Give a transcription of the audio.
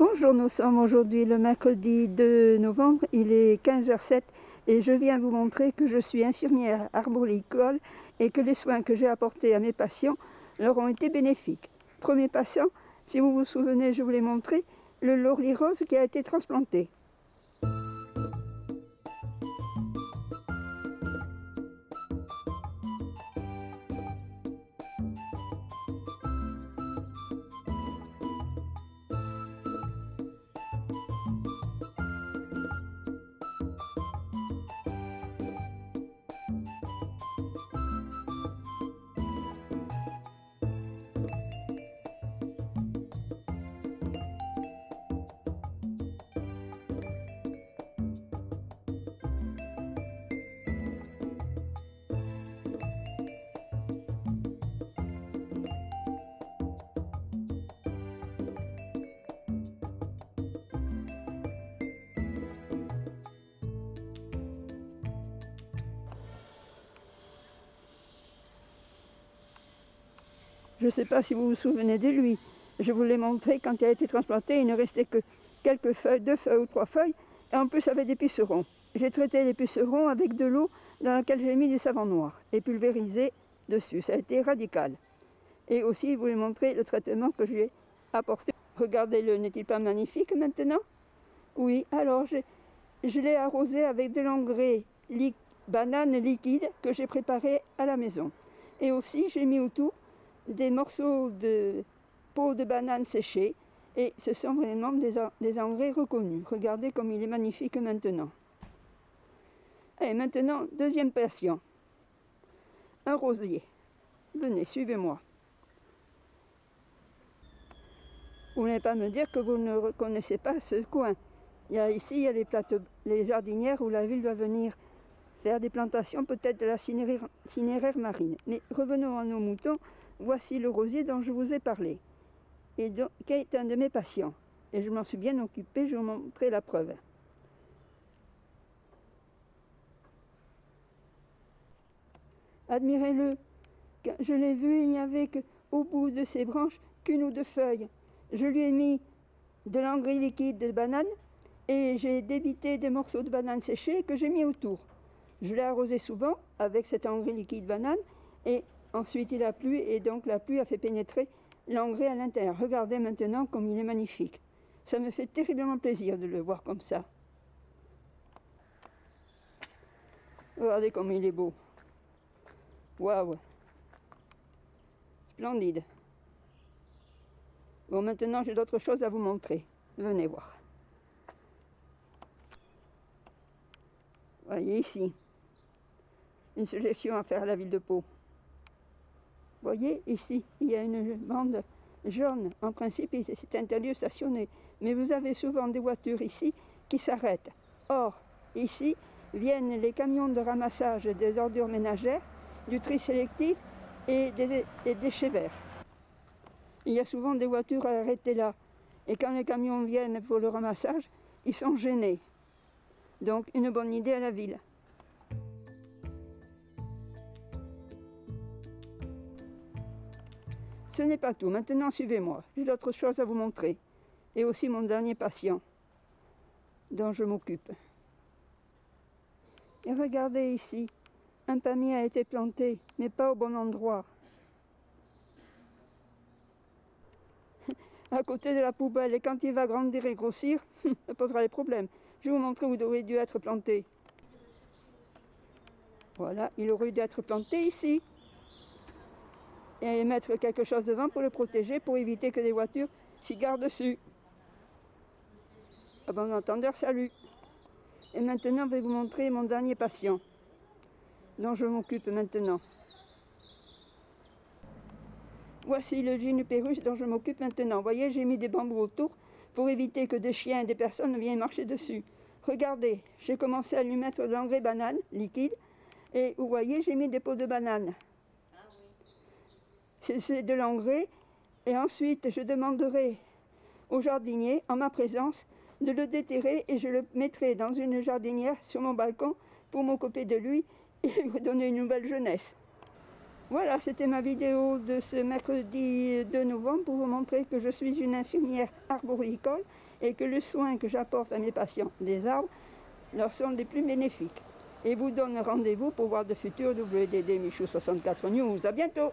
Bonjour, nous sommes aujourd'hui le mercredi 2 novembre, il est 15h07 et je viens vous montrer que je suis infirmière arboricole et que les soins que j'ai apportés à mes patients leur ont été bénéfiques. Premier patient, si vous vous souvenez, je vous l'ai montré, le laurier rose qui a été transplanté. Je ne sais pas si vous vous souvenez de lui. Je vous l'ai montré quand il a été transplanté, il ne restait que quelques feuilles, 2 feuilles ou 3 feuilles, et en plus avec des pucerons. J'ai traité les pucerons avec de l'eau dans laquelle j'ai mis du savon noir et pulvérisé dessus. Ça a été radical. Et aussi, je vous ai montré le traitement que j'ai apporté. Regardez-le, n'est-il pas magnifique maintenant? Oui, alors je l'ai arrosé avec de l'engrais banane liquide que j'ai préparé à la maison. Et aussi, j'ai mis autour des morceaux de peau de banane séchée et ce sont vraiment des engrais reconnus. Regardez comme il est magnifique maintenant. Et maintenant, deuxième patient, un rosier. Venez, suivez-moi. Vous n'allez pas me dire que vous ne reconnaissez pas ce coin. Ici, il y a les jardinières où la ville doit venir faire des plantations, peut-être de la cinéraire marine. Mais revenons à nos moutons. Voici le rosier dont je vous ai parlé, et qui est un de mes patients. Et je m'en suis bien occupée, je vais vous montrer la preuve. Admirez-le, je l'ai vu, il n'y avait qu'au bout de ses branches qu'une ou 2 feuilles. Je lui ai mis de l'engrais liquide de banane et j'ai débité des morceaux de banane séchés que j'ai mis autour. Je l'ai arrosé souvent avec cet engrais liquide banane et ensuite il a plu et donc la pluie a fait pénétrer l'engrais à l'intérieur. Regardez maintenant comme il est magnifique. Ça me fait terriblement plaisir de le voir comme ça. Regardez comme il est beau. Waouh! Splendide. Bon, maintenant j'ai d'autres choses à vous montrer. Venez voir. Voyez ici. Une suggestion à faire à la ville de Pau. Voyez, ici, il y a une bande jaune. En principe, c'est interdit de stationner. Mais vous avez souvent des voitures ici qui s'arrêtent. Or, ici, viennent les camions de ramassage des ordures ménagères, du tri sélectif et des déchets verts. Il y a souvent des voitures arrêtées là. Et quand les camions viennent pour le ramassage, ils sont gênés. Donc, une bonne idée à la ville. Ce n'est pas tout. Maintenant, suivez-moi. J'ai d'autres choses à vous montrer. Et aussi mon dernier patient, dont je m'occupe. Et regardez ici. Un palmier a été planté, mais pas au bon endroit. À côté de la poubelle. Et quand il va grandir et grossir, ça posera des problèmes. Je vais vous montrer où il aurait dû être planté. Voilà, il aurait dû être planté ici. Et mettre quelque chose devant pour le protéger, pour éviter que des voitures s'y gardent dessus. À bon entendeur, salut. Et maintenant, je vais vous montrer mon dernier patient, dont je m'occupe maintenant. Voici le Juniperus dont je m'occupe maintenant. Vous voyez, j'ai mis des bambous autour pour éviter que des chiens et des personnes viennent marcher dessus. Regardez, j'ai commencé à lui mettre de l'engrais banane liquide, et vous voyez, j'ai mis des peaux de banane. C'est de l'engrais, et ensuite je demanderai au jardinier, en ma présence, de le déterrer et je le mettrai dans une jardinière sur mon balcon pour m'occuper de lui et lui donner une nouvelle jeunesse. Voilà, c'était ma vidéo de ce mercredi 2 novembre pour vous montrer que je suis une infirmière arboricole et que le soin que j'apporte à mes patients des arbres leur sont les plus bénéfiques. Et vous donne rendez-vous pour voir de futurs WDD Michou 64 News. À bientôt!